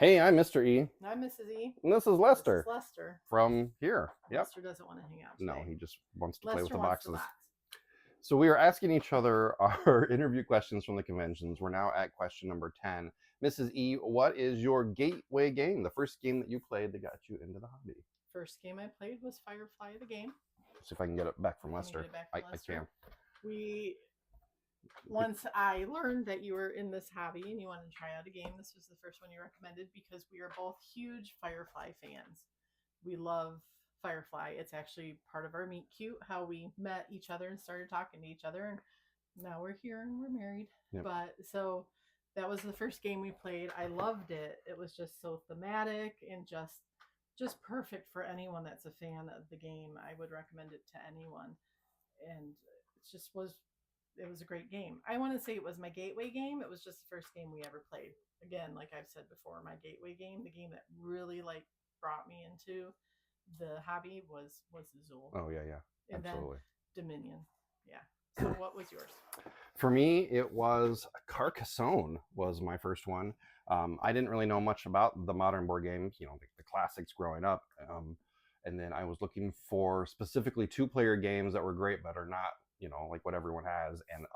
Hey, I'm Mr. E. I'm Mrs. E. And this is This Lester is Lester. from here. Yep. Lester doesn't want to hang out today. No, he just wants to play with Lester the wants boxes. the box. So we are asking each other our interview questions from the conventions. We're now at question number 10. Mrs. E, what is your gateway game? The first game that you played that got you into the hobby? First game I played was Firefly the game. See if I can get it back from Can you Lester. get it back from Lester? I can. Once I learned that you were in this hobby and you wanted to try out a game, this was the first one you recommended because we are both huge Firefly fans. We love Firefly. It's actually part of our meet cute, how we met each other and started talking to each other, and now we're here and we're married. Yep. But so that was the first game we played. I loved it. It was just so thematic and just perfect for anyone that's a fan of the game. I would recommend it to anyone. And it was a great game. I want to say it was my gateway game. It was just the first game we ever played. Again, like I've said before, my gateway game, the game that really like brought me into the hobby was Azul. Oh, yeah. And Absolutely. then Dominion. Yeah. So what was yours? For me, it was Carcassonne was my first one. I didn't really know much about the modern board games, the classics growing up. And then I was looking for specifically two-player games that were great but are not, like what everyone has. And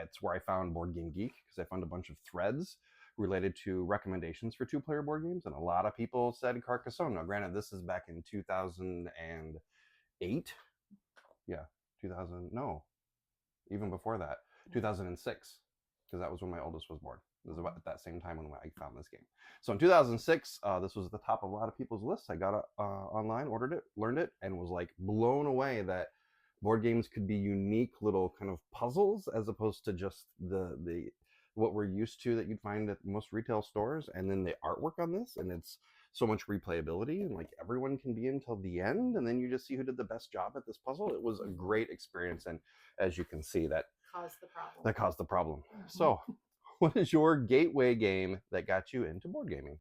it's where I found Board Game Geek because I found a bunch of threads related to recommendations for two-player board games. And a lot of people said Carcassonne. Now, granted, this is back in 2008. Yeah, 2000, no, even before that. 2006, because that was when my oldest was born. It was about at that same time when I found this game. So in 2006, this was at the top of a lot of people's lists. I got it online, ordered it, learned it, and was like blown away that board games could be unique little kind of puzzles as opposed to just the what we're used to that you'd find at most retail stores. And then the artwork on this, and it's so much replayability, and like everyone can be until the end, and then you just see who did the best job at this puzzle. It was a great experience, and as you can see, that caused the problem. So, what is your gateway game that got you into board gaming?